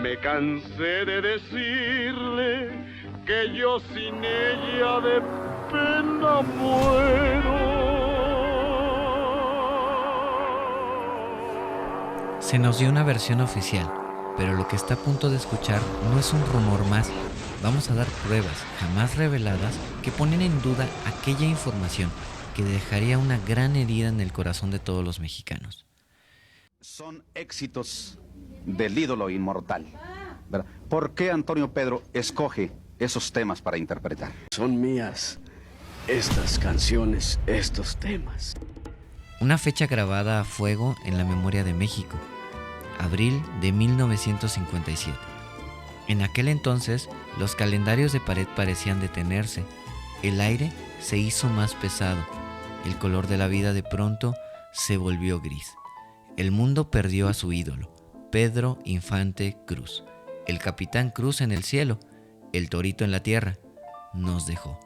Me cansé de decirle que yo sin ella de pena muero. Se nos dio una versión oficial, pero lo que está a punto de escuchar no es un rumor más. Vamos a dar pruebas, jamás reveladas, que ponen en duda aquella información que dejaría una gran herida en el corazón de todos los mexicanos. Son éxitos del ídolo inmortal, ¿verdad? ¿Por qué Antonio Pedro escoge esos temas para interpretar? Son mías estas canciones, estos temas. Una fecha grabada a fuego en la memoria de México, abril de 1957. En aquel entonces, los calendarios de pared parecían detenerse, el aire se hizo más pesado, el color de la vida de pronto se volvió gris. El mundo perdió a su ídolo, Pedro Infante Cruz. El capitán Cruz en el cielo, el torito en la tierra, nos dejó.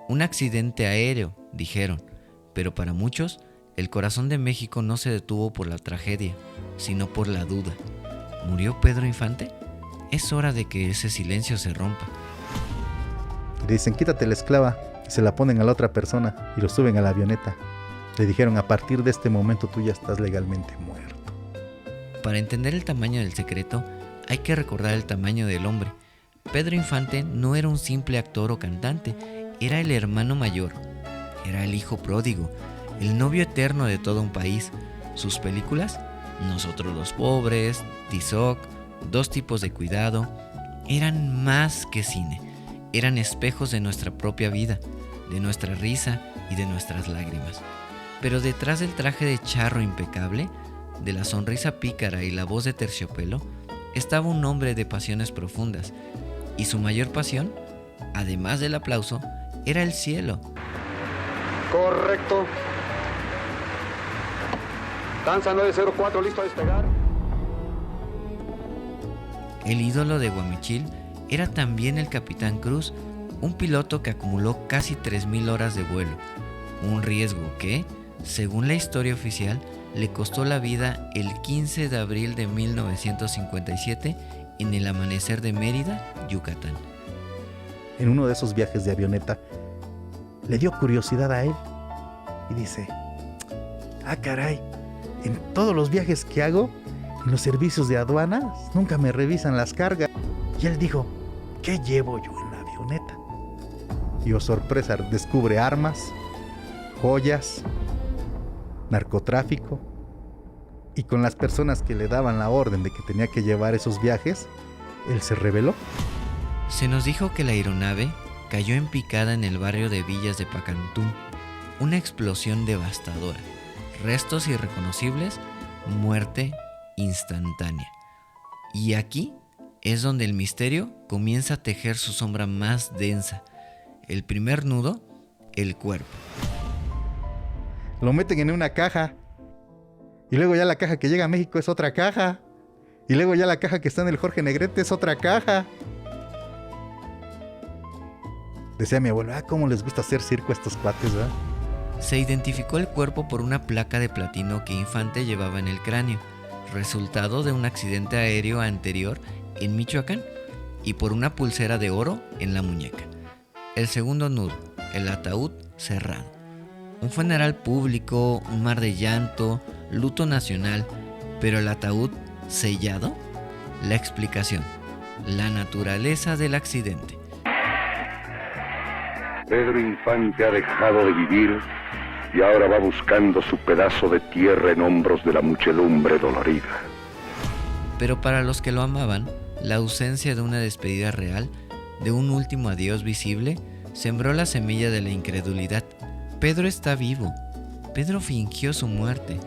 Un accidente aéreo, dijeron, pero para muchos, el corazón de México no se detuvo por la tragedia, sino por la duda. ¿Murió Pedro Infante? Es hora de que ese silencio se rompa. Le dicen, quítate la esclava, y se la ponen a la otra persona y lo suben a la avioneta. Le dijeron, a partir de este momento tú ya estás legalmente muerto. Para entender el tamaño del secreto, hay que recordar el tamaño del hombre. Pedro Infante no era un simple actor o cantante, era el hermano mayor, era el hijo pródigo, el novio eterno de todo un país. Sus películas, Nosotros los pobres, Tizoc, Dos tipos de cuidado, eran más que cine, eran espejos de nuestra propia vida, de nuestra risa y de nuestras lágrimas. Pero detrás del traje de charro impecable, de la sonrisa pícara y la voz de terciopelo, estaba un hombre de pasiones profundas, y su mayor pasión, además del aplauso, era el cielo. Correcto. Danza 904, listo a despegar. El ídolo de Guamichil era también el capitán Cruz, un piloto que acumuló casi 3,000 horas de vuelo, un riesgo que, según la historia oficial, le costó la vida el 15 de abril de 1957 en el amanecer de Mérida, Yucatán. En uno de esos viajes de avioneta, le dio curiosidad a él y dice, caray, en todos los viajes que hago, en los servicios de aduanas, nunca me revisan las cargas. Y él dijo, ¿qué llevo yo en la avioneta? Y oh sorpresa, descubre armas, joyas, narcotráfico, y con las personas que le daban la orden de que tenía que llevar esos viajes, él se rebeló. Se nos dijo que la aeronave cayó en picada en el barrio de Villas de Pacantún, una explosión devastadora, restos irreconocibles, muerte instantánea. Y aquí es donde el misterio comienza a tejer su sombra más densa. El primer nudo, el cuerpo. Lo meten en una caja, y luego ya la caja que llega a México es otra caja, y luego ya la caja que está en el Jorge Negrete es otra caja. Decía mi abuelo, cómo les gusta hacer circo a estos cuates, ¿verdad? Se identificó el cuerpo por una placa de platino que Infante llevaba en el cráneo, resultado de un accidente aéreo anterior en Michoacán, y por una pulsera de oro en la muñeca. El segundo nudo, el ataúd cerrado. Un funeral público, un mar de llanto, luto nacional, pero el ataúd sellado. La explicación, la naturaleza del accidente. Pedro Infante ha dejado de vivir y ahora va buscando su pedazo de tierra en hombros de la muchedumbre dolorida. Pero para los que lo amaban, la ausencia de una despedida real, de un último adiós visible, sembró la semilla de la incredulidad. Pedro está vivo. Pedro fingió su muerte.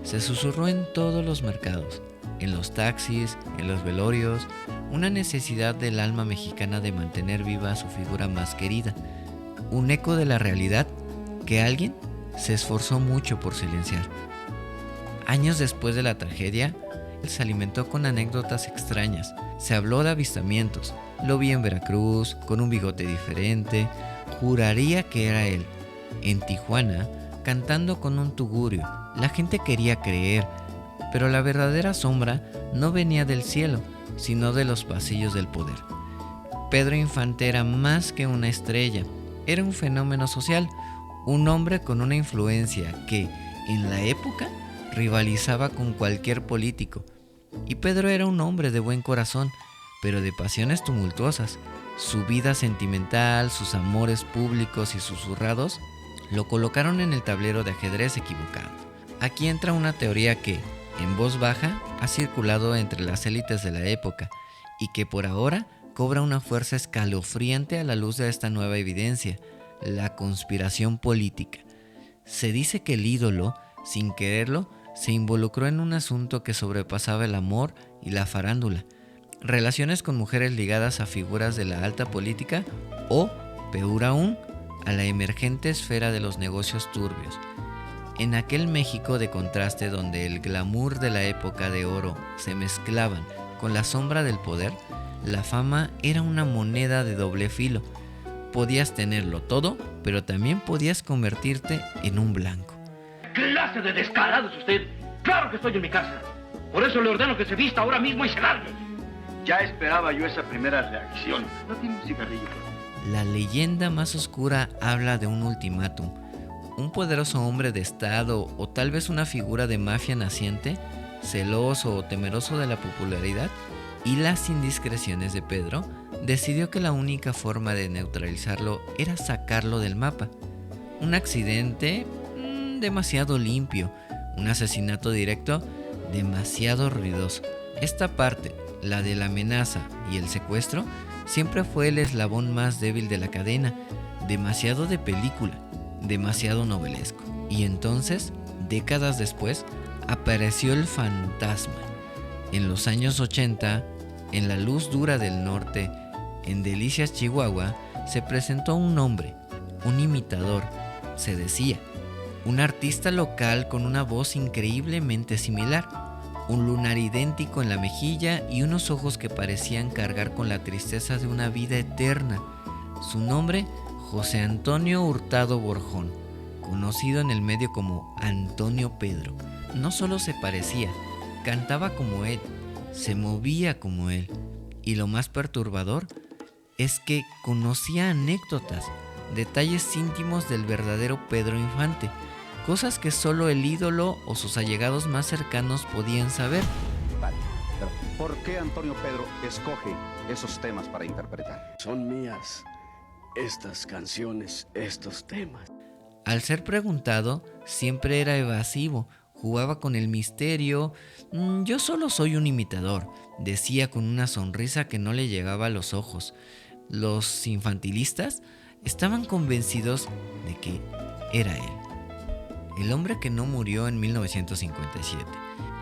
Se susurró en todos los mercados, en los taxis, en los velorios, una necesidad del alma mexicana de mantener viva a su figura más querida, un eco de la realidad que alguien se esforzó mucho por silenciar. Años después de la tragedia, se alimentó con anécdotas extrañas. Se habló de avistamientos. Lo vi en Veracruz, con un bigote diferente. Juraría que era él. En Tijuana, cantando con un tugurio. La gente quería creer, pero la verdadera sombra no venía del cielo, sino de los pasillos del poder. Pedro Infante era más que una estrella, era un fenómeno social, un hombre con una influencia que, en la época, rivalizaba con cualquier político. Y Pedro era un hombre de buen corazón, pero de pasiones tumultuosas. Su vida sentimental, sus amores públicos y susurrados lo colocaron en el tablero de ajedrez equivocado. Aquí entra una teoría que, en voz baja, ha circulado entre las élites de la época y que por ahora cobra una fuerza escalofriante a la luz de esta nueva evidencia: la conspiración política. Se dice que el ídolo, sin quererlo, se involucró en un asunto que sobrepasaba el amor y la farándula, relaciones con mujeres ligadas a figuras de la alta política o, peor aún, a la emergente esfera de los negocios turbios. En aquel México de contraste donde el glamour de la época de oro se mezclaban con la sombra del poder, la fama era una moneda de doble filo. Podías tenerlo todo, pero también podías convertirte en un blanco. ¿Qué clase de descarado es usted? ¡Claro que estoy en mi casa! Por eso le ordeno que se vista ahora mismo y se largue. Ya esperaba yo esa primera reacción. ¿No tiene un cigarrillo? La leyenda más oscura habla de un ultimátum. Un poderoso hombre de estado o tal vez una figura de mafia naciente, celoso o temeroso de la popularidad y las indiscreciones de Pedro, decidió que la única forma de neutralizarlo era sacarlo del mapa. Un accidente demasiado limpio, un asesinato directo demasiado ruidoso. Esta parte, la de la amenaza y el secuestro, siempre fue el eslabón más débil de la cadena, demasiado de película, demasiado novelesco. Y entonces, décadas después, apareció el fantasma. En los años 80, en la luz dura del norte, en Delicias, Chihuahua, se presentó un hombre, un imitador, se decía, un artista local con una voz increíblemente similar, un lunar idéntico en la mejilla y unos ojos que parecían cargar con la tristeza de una vida eterna. Su nombre, José Antonio Hurtado Borjón, conocido en el medio como Antonio Pedro. No solo se parecía, cantaba como él, se movía como él, y lo más perturbador es que conocía anécdotas, detalles íntimos del verdadero Pedro Infante, cosas que solo el ídolo o sus allegados más cercanos podían saber. Vale, pero ¿por qué Antonio Pedro escoge esos temas para interpretar? Son mías estas canciones, estos temas. Al ser preguntado, siempre era evasivo, jugaba con el misterio. Yo solo soy un imitador, decía con una sonrisa que no le llegaba a los ojos. Los infantilistas estaban convencidos de que era él. El hombre que no murió en 1957,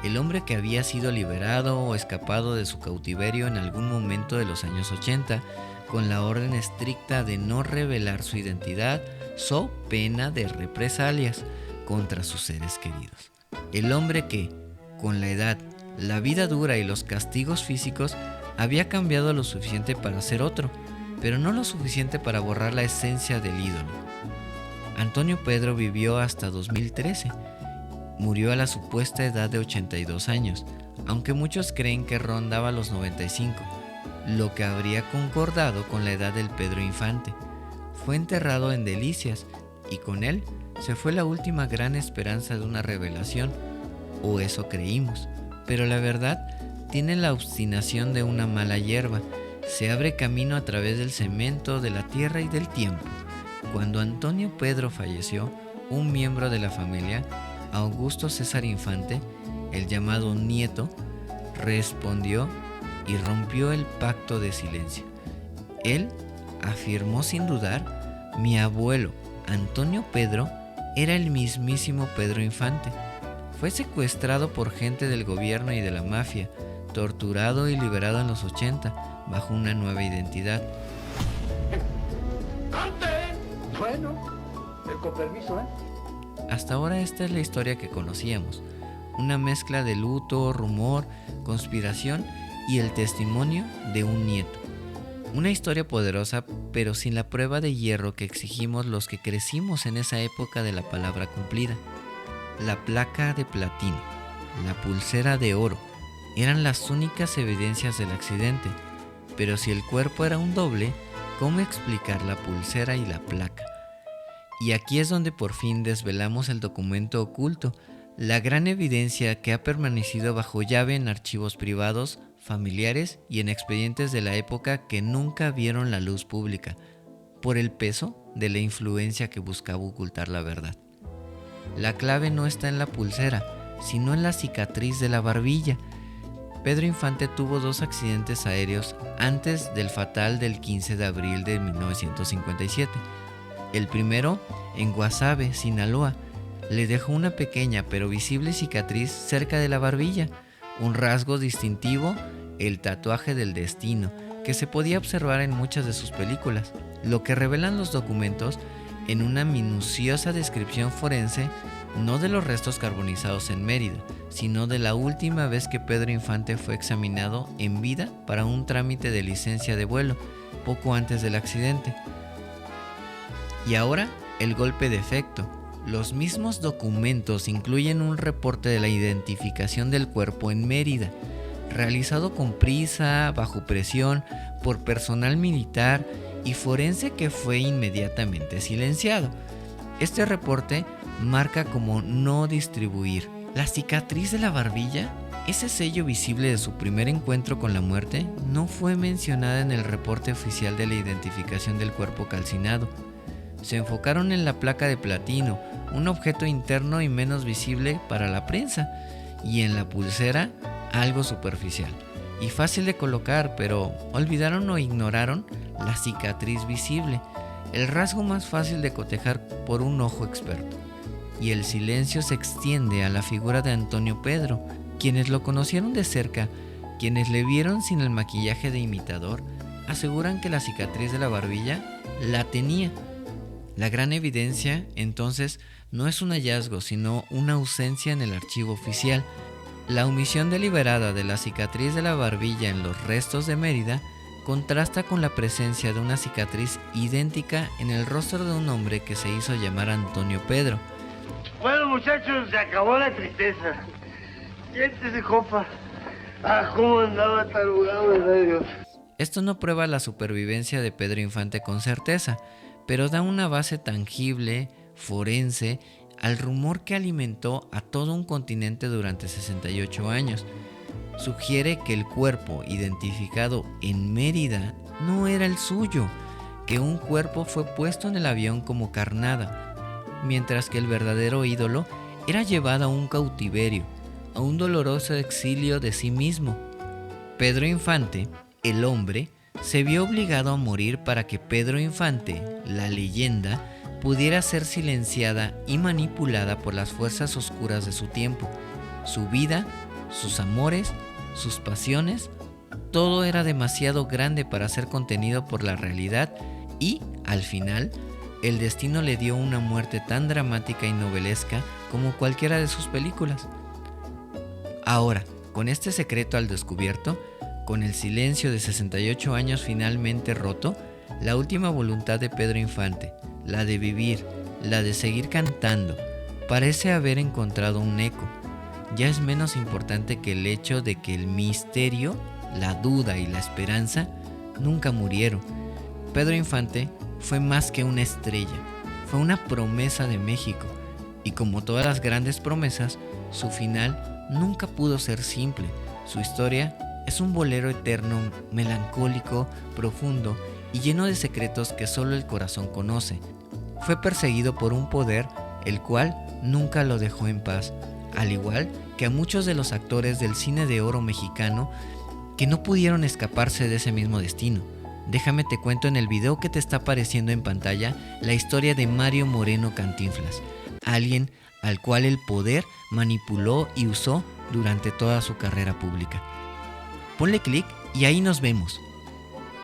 el hombre que había sido liberado o escapado de su cautiverio en algún momento de los años 80, con la orden estricta de no revelar su identidad, so pena de represalias contra sus seres queridos. El hombre que, con la edad, la vida dura y los castigos físicos, había cambiado lo suficiente para ser otro, pero no lo suficiente para borrar la esencia del ídolo. Antonio Pedro vivió hasta 2013. Murió a la supuesta edad de 82 años, aunque muchos creen que rondaba los 95, lo que habría concordado con la edad del Pedro Infante. Fue enterrado en Delicias y con él se fue la última gran esperanza de una revelación, o eso creímos, pero la verdad tiene la obstinación de una mala hierba, se abre camino a través del cemento, de la tierra y del tiempo. Cuando Antonio Pedro falleció, un miembro de la familia, Augusto César Infante, el llamado nieto, respondió y rompió el pacto de silencio. Él afirmó sin dudar: mi abuelo, Antonio Pedro, era el mismísimo Pedro Infante. Fue secuestrado por gente del gobierno y de la mafia, torturado y liberado en los 80 bajo una nueva identidad. Bueno, con permiso, Hasta ahora esta es la historia que conocíamos, una mezcla de luto, rumor, conspiración y el testimonio de un nieto. Una historia poderosa, pero sin la prueba de hierro que exigimos los que crecimos en esa época de la palabra cumplida. La placa de platino, la pulsera de oro, eran las únicas evidencias del accidente. Pero si el cuerpo era un doble, ¿cómo explicar la pulsera y la placa? Y aquí es donde por fin desvelamos el documento oculto, la gran evidencia que ha permanecido bajo llave en archivos privados, familiares y en expedientes de la época que nunca vieron la luz pública, por el peso de la influencia que buscaba ocultar la verdad. La clave no está en la pulsera, sino en la cicatriz de la barbilla. Pedro Infante tuvo 2 accidentes aéreos antes del fatal del 15 de abril de 1957. El primero en Guasave, Sinaloa, le dejó una pequeña pero visible cicatriz cerca de la barbilla, un rasgo distintivo, el tatuaje del destino, que se podía observar en muchas de sus películas, lo que revelan los documentos en una minuciosa descripción forense, no de los restos carbonizados en Mérida, sino de la última vez que Pedro Infante fue examinado en vida para un trámite de licencia de vuelo, poco antes del accidente. Y ahora, el golpe de efecto. Los mismos documentos incluyen un reporte de la identificación del cuerpo en Mérida, realizado con prisa, bajo presión, por personal militar y forense que fue inmediatamente silenciado. Este reporte marca como no distribuir. La cicatriz de la barbilla, ese sello visible de su primer encuentro con la muerte, no fue mencionada en el reporte oficial de la identificación del cuerpo calcinado. Se enfocaron en la placa de platino, un objeto interno y menos visible para la prensa, y en la pulsera, algo superficial y fácil de colocar, pero olvidaron o ignoraron la cicatriz visible, el rasgo más fácil de cotejar por un ojo experto. Y el silencio se extiende a la figura de Antonio Pedro. Quienes lo conocieron de cerca, quienes le vieron sin el maquillaje de imitador, aseguran que la cicatriz de la barbilla la tenía. La gran evidencia, entonces, no es un hallazgo, sino una ausencia en el archivo oficial. La omisión deliberada de la cicatriz de la barbilla en los restos de Mérida contrasta con la presencia de una cicatriz idéntica en el rostro de un hombre que se hizo llamar Antonio Pedro. Bueno, muchachos, se acabó la tristeza. Siéntese, compa. Ah, cómo andaba tarugado, ¿verdad, Dios? Esto no prueba la supervivencia de Pedro Infante con certeza, pero da una base tangible, forense, al rumor que alimentó a todo un continente durante 68 años. Sugiere que el cuerpo identificado en Mérida no era el suyo, que un cuerpo fue puesto en el avión como carnada, mientras que el verdadero ídolo era llevado a un cautiverio, a un doloroso exilio de sí mismo. Pedro Infante, el hombre, se vio obligado a morir para que Pedro Infante, la leyenda, pudiera ser silenciada y manipulada por las fuerzas oscuras de su tiempo. Su vida, sus amores, sus pasiones, todo era demasiado grande para ser contenido por la realidad y, al final, el destino le dio una muerte tan dramática y novelesca como cualquiera de sus películas. Ahora, con este secreto al descubierto, con el silencio de 68 años finalmente roto, la última voluntad de Pedro Infante, la de vivir, la de seguir cantando, parece haber encontrado un eco. Ya es menos importante que el hecho de que el misterio, la duda y la esperanza nunca murieron. Pedro Infante fue más que una estrella, fue una promesa de México, y como todas las grandes promesas, su final nunca pudo ser simple. Su historia es un bolero eterno, melancólico, profundo y lleno de secretos que solo el corazón conoce. Fue perseguido por un poder el cual nunca lo dejó en paz, al igual que a muchos de los actores del cine de oro mexicano que no pudieron escaparse de ese mismo destino. Déjame te cuento en el video que te está apareciendo en pantalla la historia de Mario Moreno Cantinflas, alguien al cual el poder manipuló y usó durante toda su carrera pública. Ponle clic y ahí nos vemos.